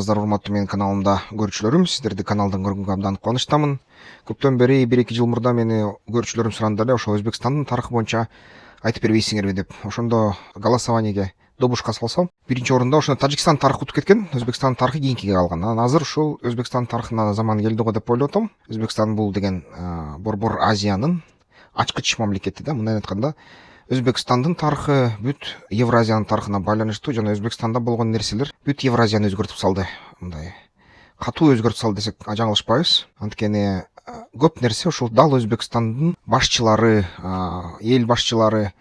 саламатсыздар урматтуу менин каналымда көрүүчүлөрүм. Сиздерди каналдан көргөнгө абдан кубанычтамын. Көптөн бери 1-2 жыл мурда мени көрүүчүлөрүм сурады эле, ошо Өзбекстандын тарыхы боюнча айтып бербейсиңерби деп. Ошондо голосованиеге добушка салсам, биринчи орунда ошондо Тажикстан тарыхы утуп кеткен. Өзбекстандын тарыхы кийинкиге калган. Анан азыр ушул Өзбекстандын тарыхына заманы келди го деп ойлоп атам. Өзбекстан бул деген Борбор Азиянын ачкыч мамлекети да. Мындай айтканда, Өзбекстандын тарыхы бүт Евразиянын тарыхына байланыштуу жана Өзбекстанда болгон нерселер бүт Евразияны өзгөртүп салды. Мындай катуу өзгөртүп салды десек жаңылышпайбыз. Анткени көп нерсе ушул дал Өзбекстандын башчылары, эл башчылары,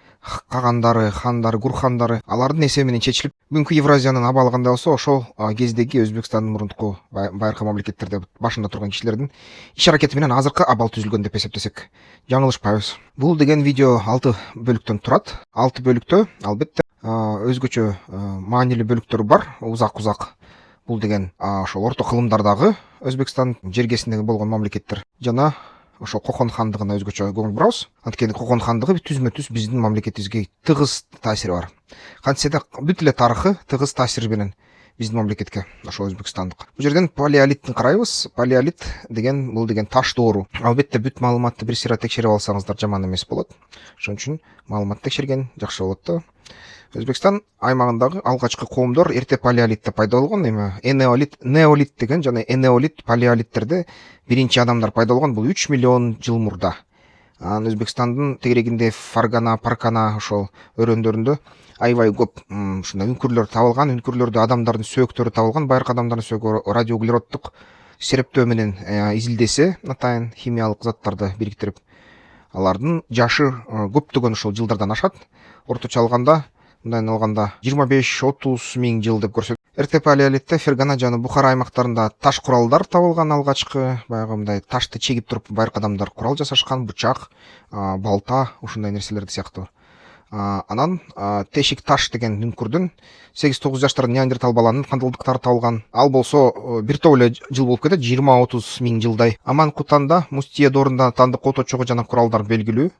кагандары, хандары, гурхандары алардын эсеби менен чечилип, бүгүнкү Евразиянын абалы кандай болсо, ошол кездеги Өзбекстандын мурунку байыркы мамлекеттерде башында турган кишилердин иш аракети менен азыркы абал түзүлгөн деп эсептесек жаңылышпайбыз. Бул деген видео 6 бөлүктөн турат. 6 бөлүктө албетте өзгөчө маанилүү бөлүктөрү бар, узак. Бул деген ошол орто кылымдардагы Өзбекстан жергесиндеги болгон мамлекеттер жана ошол Кокон хандыгына өзгөчө көңүл бурабыз. Анткени Кокон хандыгы түзмө-түз биздин мамлекетибизге тыгыз таасири бар. Кантсе да бүт эле тарыхы тыгыз таасири менен биздин мамлекетке, ошол Өзбекстандык. Бул жерден палеолиттин карайбыз. Палеолит деген бул деген таш доору. Албетте бүт маалыматты бир сыйра текшерип алсаңыздар жаман эмес болот. Ошон үчүн маалымат текшерген жакшы болот да. Өзбекстан аймагындагы алгачкы коомдор эрте палеолитте пайда болгон. Энеолит, неолит деген жана энеолит, палеолиттерде биринчи адамдар пайда болгон. Бул 3 миллион жыл мурда. Анан Өзбекстандын тегерегинде Фаргана, Паркана ошол өрөөндөрүндө аябай көп ушундай үңкүрлөр табылган. Үңкүрлөрдө адамдардын сөөктөрү табылган. Байыркы адамдардын сөөгү радиоуглероддук серептөө менен изилдесе, атайын химиялык заттарды бириктирип, алардын жашы көптөгөн ушул жылдардан ашат. Орточо алганда, мындай алганда 25-30 миң жыл деп көрсөтөт. Эрте палеолитте Фергана жана Бухара аймактарында таш куралдар табылган, алгачкы баягы мындай ташты чегип туруп байыркы адамдар курал жасашкан, бычак, балта, ушундай нерселерди сыяктуу. Анан тешик таш деген үңкүрдүн 8-9 жаштагы неандертал баланын кандылдыктары табылган. Ал болсо бир топ эле жыл болуп кетет, 20-30 миң жылдай. Аман-Кутанда Мустие доорунда тандык оточогу жана куралдар белгилүү.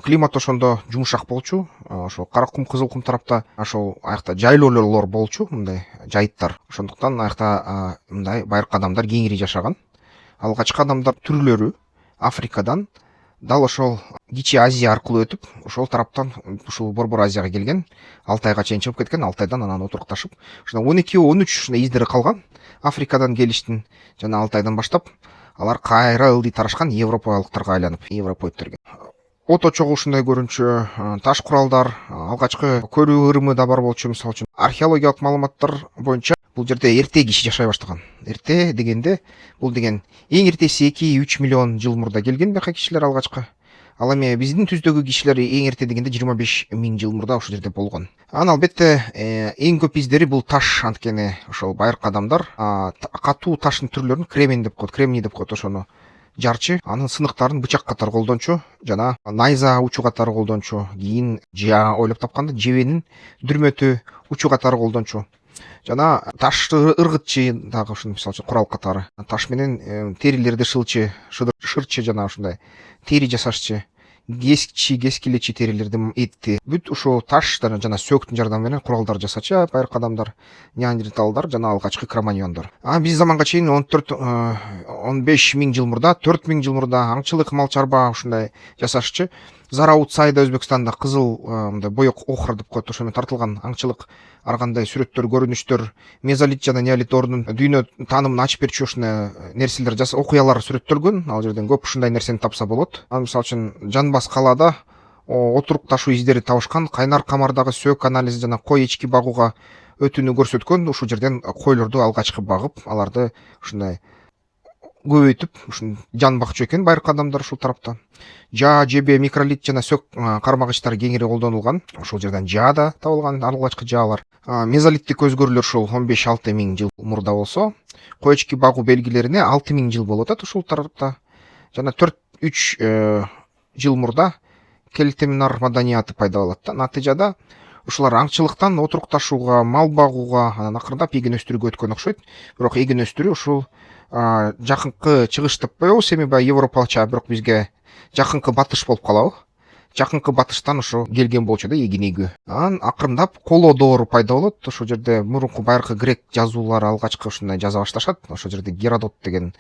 Климат ошондо жумшак болчу. Ошо кара кум, кызыл кум тарапта ошол аякта жайлоолор болчу, мындай жайыттар. Ошондуктан аякта мындай байыркы адамдар кеңири жашаган. Алгачкы адамдар түрлөрү Африкадан дал ошол Кичи Азия аркылуу өтүп, ошол тараптан ушул Борбор Азияга келген, Алтайга чейин чыгып кеткен, Алтайдан анан отурукташып, ошондо 12-13 ушундай издери калган. Африкадан келиштин жана Алтайдан баштап алар кайра ылдый тарашкан, европалыктарга айланып, европоидтерге. Оточогу ушундай көрүнчү, таш куралдар, алгачкы көрүү ырымы да бар болчу. Мисалы үчүн археологиялык маалыматтар боюнча бул жерде эрте киши жашай баштаган. Эрте дегенде бул деген эң эртеси 2-3 миллион жыл мурда келген бияка кишилер алгачкы. Ал эми биздин түздөгү кишилер эң эрте дегенде 25 миң жыл мурда ошол жерде болгон. Анан албетте эң көп издери бул таш, анткени ошол байыркы адамдар катуу таштын түрлөрүн кремний деп коет, ошону жарчы, анын сыныктарын бычак катары колдончу жана найза учу катары колдончу. Кийин ойлоп тапканда жебенин дүрмөтү учу катары колдончу. Жана ташты ыргытчы дагы ушул мисалы үчүн курал катары. Таш менен терилерди шырчы жана ушундай тери жасашчы, кескилечи терилерди этти. Бүт ушул таш жана сөөктүн жардамы менен куралдар жасачу байыркы адамдар, неандерталдар жана алгачкы кроманьондор. Биз заманга чейин 14-15 миң жыл мурда, 4 миң жыл мурда аңчылык, мал чарба ушундай жасашчы. Зараут сайда Өзбекстанда кызыл мындай боек охра деп коет, ошо менен тартылган аңчылык ар кандай сүрөттөр, көрүнүштөр, мезолит жана неолит ордунун дүйнө таанымын ачып берчү ушундай нерселер окуялар сүрөттөлгөн. Ал жерден көп ушундай нерсени тапса болот. Мисалы үчүн Жанбас калаада отурукташуу издери табышкан, Кайнар камардагы сөөк анализи жана кой эчки багууга өтүүнү көрсөткөн. Ушул жерден койлорду алгачкы багып, аларды ушундай көбөйтүп, ушун жан бакчу экен байыркы адамдар ушул тарапта. Жаа, жебе, микролит жана сөөк кармагычтары кеңири колдонулган. Ошол жерден жаа да табылган, алгачкы жаалар. Мезолиттик өзгөрүүлөр ушул 15-6 миң жыл мурда болсо, кой эчки багуу белгилерине 6 миң жыл болуп атат ушул тарапта. Жана 4-3 жыл мурда Келтемнар маданияты пайда болот да. Натыйжада ушулар аңчылыктан отурукташууга, мал багууга, анан акырындап эгин өстүрүүгө өткөн окшойт. Бирок эгин өстүрүү ушул жакынкы чыгыш деп коебуз, эми баягы европалча, бирок бизге жакынкы батыш болуп калабы. жакынкы батыштан ошо келген болчу да эгинегүү. Анан акырындап коло доору пайда болот. Ошол жерде мурунку байыркы грек жазуулары алгачкы ушундай жаза башташат. Ошол жерде Геродот деген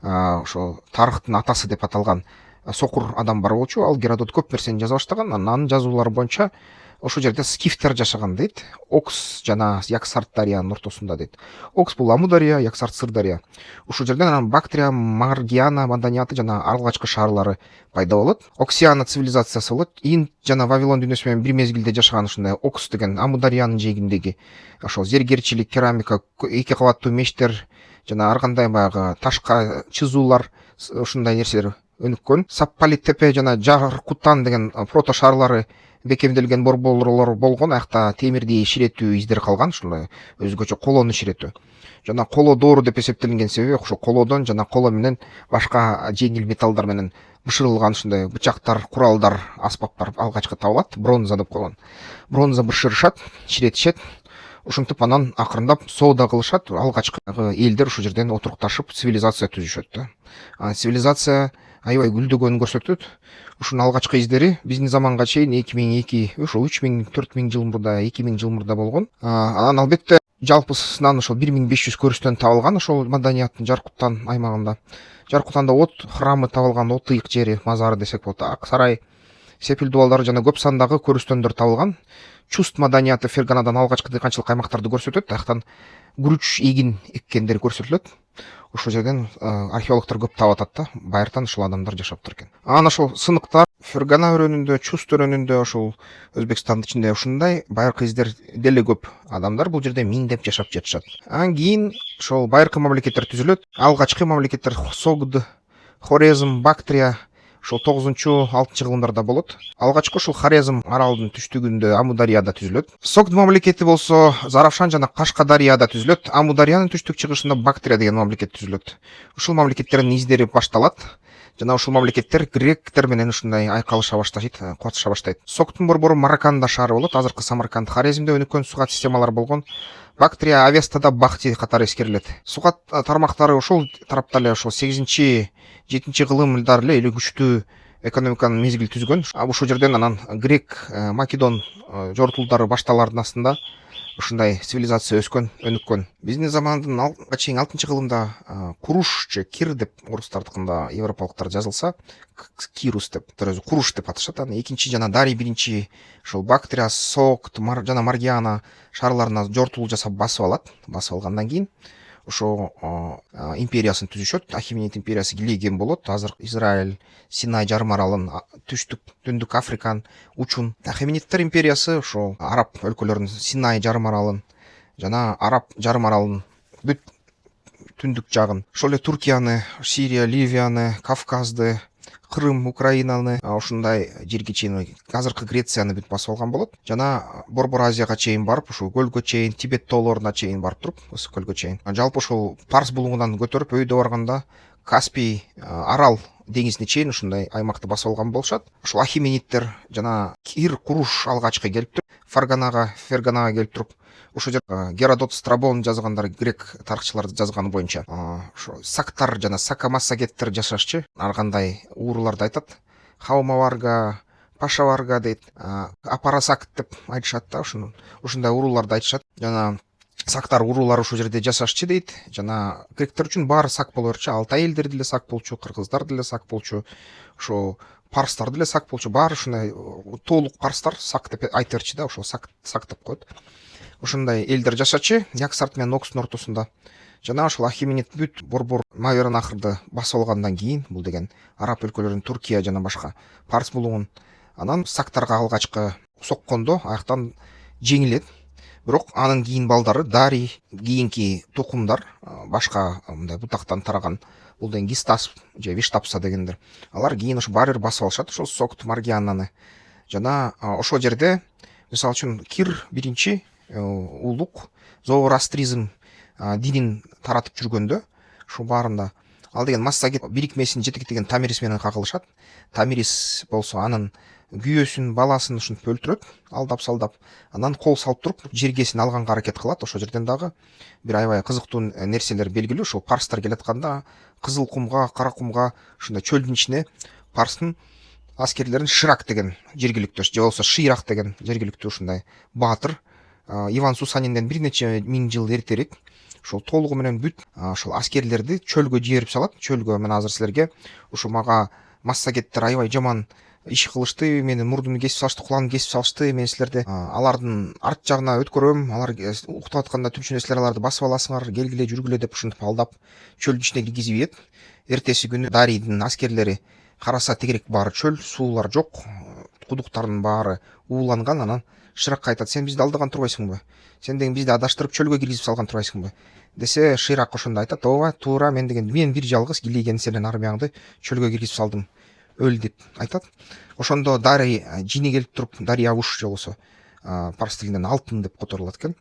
ошо тарыхтын атасы деп аталган сокур адам бар болчу. Ал Геродот көп нерсени жаза баштаган. Анын жазуулары боюнча ошол жерде скифтер жашаган дейт. Окс жана Яксарт дарыянын ортосунда дейт. Окс бул Амудария, Яксарт Сырдария. Ошол жерден анан Бактрия, Маргиана маданияты жана алгачкы шаарлары пайда болот. Оксиана цивилизациясы болот. Инд жана Вавилон дүйнөсү менен бир мезгилде жашаган ушундай Окс деген Амудариянын жээгиндеги ошол зергерчилик, керамика, эки кабаттуу мештер жана ар кандай баягы ташка чызуулар ушундай нерселер өнүккөн. Саппалит тепе жана Жаркутан деген прото шаарлары бекемделген борборлор болгон. Аякта темирди ширетүү издери калган, ушундай өзгөчө колону ширетүү. Жана коло доору деп эсептелинген себеби ошо колодон жана коло менен башка жеңил металлдар менен бышырылган ушундай бычактар, куралдар, аспаптар алгачкы табылат. Бронза деп коелгон. Бронза бышырышат, ширетишет. Ушинтип анан акырындап соода кылышат. Алгачкы элдер ушул жерден отурукташып цивилизация түзүшөт да. Цивилизация аябай гүлдөгөнүн көрсөтөт. Ушунун алгачкы издери биздин заманга чейин 2002, ошо 3000-4000 жыл мурда, 2000 жыл мурда болгон. Анан албетте жалпысынан ошол 1500 көрүстөн табылган ошол маданияттын Жаркутан аймагында. Жаркутанда от храмы табылган, от ыйык жери, мазары десек болот. Ак сарай, сепил дубалдары жана көп сандагы көрүстөндөр табылган. Чуст маданияты Ферганадан алгачкы дыйканчылык аймактарды көрсөтөт. Аяктан күрүч эгин эккендери көрсөтүлөт. Ошол жерден археологдор көп таап атат да, байыртан ушул адамдар жашаптыр экен. Анан ошол сыныктар Фергана өрөөнүндө, Чуст өрөөнүндө, ошол Өзбекстандын ичинде ушундай байыркы издер деле көп. Адамдар бул жерде миңдеп жашап жатышат. Анан кийин ошол байыркы мамлекеттер түзүлөт. Алгачкы мамлекеттер Согд, Хорезм, Бактрия ошол 9-6 кылымдарда болот. Алгачкы ушул Хорезм аралынын түштүгүндө Амударияда түзүлөт. Согд мамлекети болсо Заравшан жана Кашкадарияда түзүлөт. Амудариянын түштүк чыгышында Бактрия деген мамлекет түзүлөт. Ушул мамлекеттердин издери башталат. Жана ушул мамлекеттер гректер менен ушундай айкалыша баштайт, кубатыша баштайт. Согдтун борбору Мараканда шаары болот. Азыркы Самарканд, Хорезмде өнүккөн сугат системалары болгон. Бактрия, Авестада Бахти катары эскерилет. Сугат тармактары ошол тарапта эле ошол 8-7 кылымдар эле күчтүү экономиканын мезгил түзгөн. Ушул жерден анан грек, Македон жортулдары башталардын астында ушундай цивилизация өскөн, өнүккөн. Биздин замандын алга чейин 6-кылымда Куруш же Кир деп орустардыкында европалыктар жазылса, Кирус деп, өзү Куруш деп аташат. Анан экинчи жана Дарий биринчи ошол Бактрия, Согд жана Маргиана шаарларына жортулуу жасап басып алат. Басып алгандан кийин ошо империясын түзүшөт. Ахименид империясы килейген болот. Азыр Израиль, Синай жарым аралын, түндүк Африкан, Учун. Ахименидтер империясы ошол араб өлкөлөрүнүн Синай жарым аралын жана араб жарым аралын бүт түндүк жагын, ошол эле Туркияны, Сирия, Ливияны, Кавказды, Крым, Украинаны ушундай жерге чейин азыркы Грецияны бүт басып алган болот. Жана Борбор Азияга чейин барып, ушул көлгө чейин, Тибет тоолоруна чейин барып туруп, ошол көлгө чейин. Жалпы ушул Парс булуңунан көтөрүп өйдө барганда Каспий арал деңизине чейин ушундай аймакты басып алган болушат. Ушул Ахименидтер жана Кир, Куруш алгачкы келип туруп, Ферганага келип туруп, ошол жер Геродот, Страбон жазгандар, грек тарыхчылар жазганы боюнча ошо сактар жана сакамассагеттер жашашчы. Ар кандай ууруларды айтат. Хаумаварга, Пашаварга дейт, Апарасак деп айтышат да, ушундай урууларды айтышат. Жана сактар уруулар ушул жерде жашашчы дейт. Жана гректер үчүн баары сак боло берчү. Алтай элдери деле сак болчу, кыргыздар деле сак болчу, ошо парстар деле сак болчу. Баары ушундай толук парстар сак деп айта берчү да, ошол сак деп коет. Ушундай элдер жашачы Яксарт менен Окстун ортосунда. Жана ошол Ахименид бүт борбор Маверанахрды басып алгандан кийин, бул деген араб өлкөлөрүн, Туркия жана башка Парс булуңун анан сактарга алгачкы соккондо аяктан жеңилет. Бирок анын кийин балдары Дарий, кийинки тукумдар, башка мындай бутактан тараган, бул деген Гистас же Виштапса дегендер. Алар кийин ошо баары бир басып алышат, ошол Согд, Маргиананы. Жана ошол жерде мисалы үчүн Кир биринчи улук зороастризм динин таратып жүргөндө, ошо баарында ал деген массагет бирикмесин жетектеген Тамирис менен кагылышат. Тамирис болсо анын күйөөсүн, баласын ушинтип өлтүрөт, алдап-салдап. Анан кол салып туруп жергесин алганга аракет кылат. Ошол жерден дагы бир аябай кызыктуу нерселер белгилүү. Ошол парстар келатканда Кызыл кумга, Кара кумга, ушундай чөлдүн ичине Парстын аскерлердин Ширак деген жергиликтүү же болбосо Ширак деген жергиликтүү ушундай баатыр Иван Сусанинден бир нече миң жыл эртерээк ошол толугу менен бүт ошол аскерлерди чөлгө жиберип салат. Чөлгө мен азыр силерге ушу мага массагеттер аябай жаман иш кылышты, менин мурдумду кесип салышты, кулагымды кесип салышты. Мен силерди алардын арт жагына өткөрөм, алар уктап атканда түнчүнө силер аларды басып аласыңар, келгиле жүргүлө деп ушинтип алдап чөлдүн ичине киргизип ийет. Эртеси күнү Дарийдин аскерлери караса тегерек баары чөл, суулар жок, кудуктардын баары ууланган. Анан Ширакка айтат: сен бизди алдаган турбайсыңбы? Сен деген бизди адаштырып чөлгө киргизип салган турбайсыңбы? Десе Ширак ошондо айтат: ооба, туура, мен бир жалгыз килейген сенин армияңды чөлгө киргизип салдым, өл деп айтат. Ошондо Дарий жини келип туруп, Дарий Авуш же болбосо парс тилинен алтын деп которулат экен.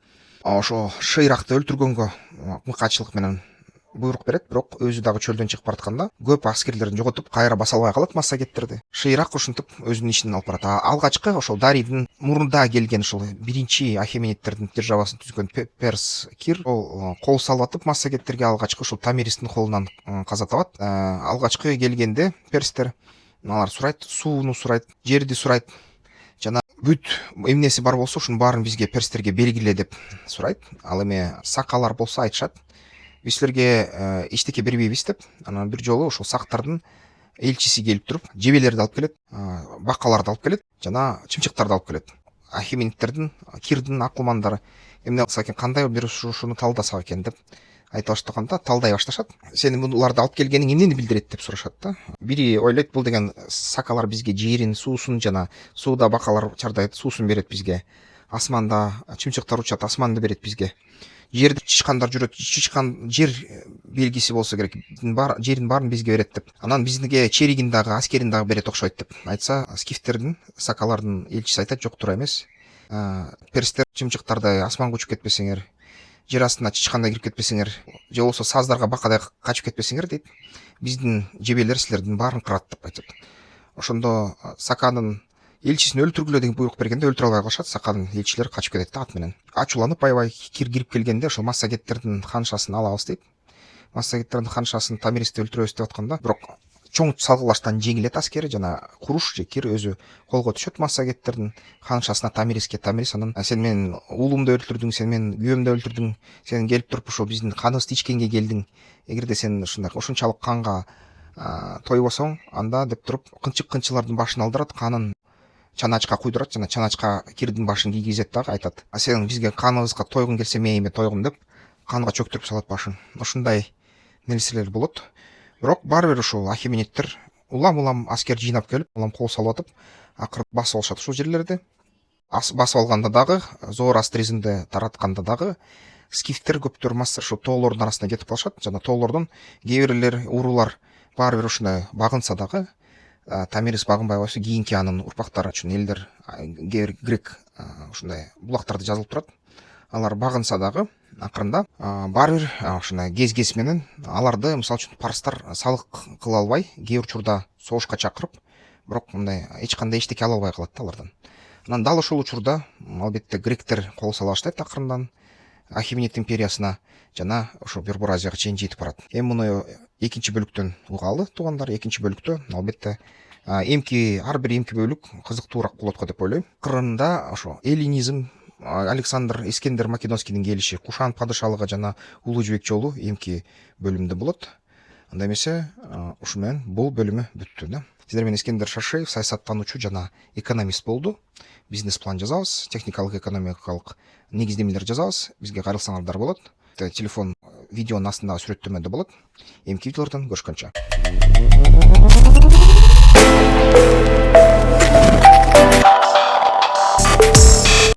Ошо Ширакты өлтүргөнгө мыкаачылык менен буйрук берет, бирок өзү дагы чөлдөн чыгып баратканда көп аскерлерин жоготуп, кайра баса албай калат массагеттерди. Ширак ушинтип өзүнүн ишин алып барат. Алгачкы ошол Дарийдин мурунда келген ушул биринчи Ахеменидтердин державасын түзгөн Перс Кир ол кол салып атып массагеттерге алгачкы ушул Томиристин колунан каза табат. Алгачкы келгенде перстер алар сурайт, сууну сурайт, жерди сурайт, жана бүт эмнеси бар болсо ушунун баарын бизге перстерге бергиле деп сурайт. Ал эми сакалар болсо айтышат: биз силерге эчтеке бербейбиз деп. Анан бир жолу ошол сактардын элчиси келип туруп, жебелерди алып келет, бакаларды алып келет, жана чымчыктарды алып келет. Ахеменидтердин, Кирдин акылмандары эмне кылса экен, кандай бир ушуну талдасак экен деп айта баштаганда талдай башташат. Сени буларды алып келгениң эмнени билдирет деп сурашат да. Бири ойлойт: бул деген сакалар бизге жерин, суусун, жана сууда бакалар чардайт, суусун берет бизге. Асманда чымчыктар учат, асманды берет бизге. Жерде чычкандар жүрөт, чычкан жер белгиси болсо керек, жердин баарын бизге берет деп. Анан бизге черигин дагы, аскерин дагы берет окшойт деп айтса, скифтердин, сакалардын элчиси айтат: жок, туура эмес. Перстер чымчыктардай асманга учуп кетпесеңер, жер астына чычкандай кирип кетпесеңер, же болбосо саздарга бакадай качып кетпесеңер дейт, биздин жебелер силердин баарын кырат деп айтат. Ошондо Саканын элчисин өлтүргүлө деген буйрук бергенде өлтүрө албай калышат. Саканын элчилери качып кетет да ат менен. Ачууланып аябай кирип келгенде ошол массагеттердин ханышасын алабыз дейт. Массагеттердин ханышасын Томиристи өлтүрөбүз деп атканда, бирок чоң салгылаштан жеңилет аскери, жана Куруш же Кир өзү колго түшөт массагеттердин ханышасына, Томириске. Томирис анан: сен менин уулумду өлтүрдүң, сен менин күйөөмдү өлтүрдүң, сен келип туруп ушул биздин каныбызды ичкенге келдиң. Эгерде сен ушунчалык канга тойбосоң, анда деп туруп кынчык-кынчылардын башын алдырат, канын чаначка куйдурат, жана чаначка Кирдин башын кийгизет дагы, айтат: сен бизге каныбызга тойгуң келсе, мейиме тойгун деп канга чөктүрүп салат башын. Ушундай нерселер болот. Бирок баары бир ушул Ахеменидтер улам аскер жыйнап келип, улам кол салып атып, акыры басып алышат ушул жерлерди. Басып алганда дагы, Зороастризмди таратканда дагы скифтер көптөр ушу тоолордун арасына кетип калышат, жана тоолордон кээ бирлер, уруулар баары бир ушундай багынса дагы, Томирис багынбай койсо кийинки анын урпактары үчүн элдер, грек ушундай булактарда жазылып турат. Алар багынса дагы акырында баары бир ушундай кез менен аларды, мисалы үчүн, парстар салык кыла албай, кээ бир учурда согушка чакырып, бирок мындай эч кандай эчтеке ала албай калат да алардан. Анан дал ошол учурда албетте гректер кол сала баштайт акырындан Ахеменид империясына, жана ошо Бербуразияга чейин жетип барат. Эми муну экинчи бөлүктөн угалы туугандар. Экинчи бөлүктө албетте ар бир эмки бөлүк кызыктуураак болот го деп ойлойм. Кырында ошо эллинизм, Александр Искендер Македонскийдин келиши, Кушан падышалыгы жана Улуу жибек жолу эмки бөлүмдө болот. Анда эмесе ушу менен бул бөлүмү бүттү да. Сиздер менен Искендер Шаршеев, саясаттануучу жана экономист болду. Бизнес план жазабыз, техникалык, экономикалык негиздемелер жазабыз. Бизге кайрылсаңардар болот. Телефон видеонун астындагы сүрөттөмөдө болот. Эмки видеолордон көрүшкөнчө.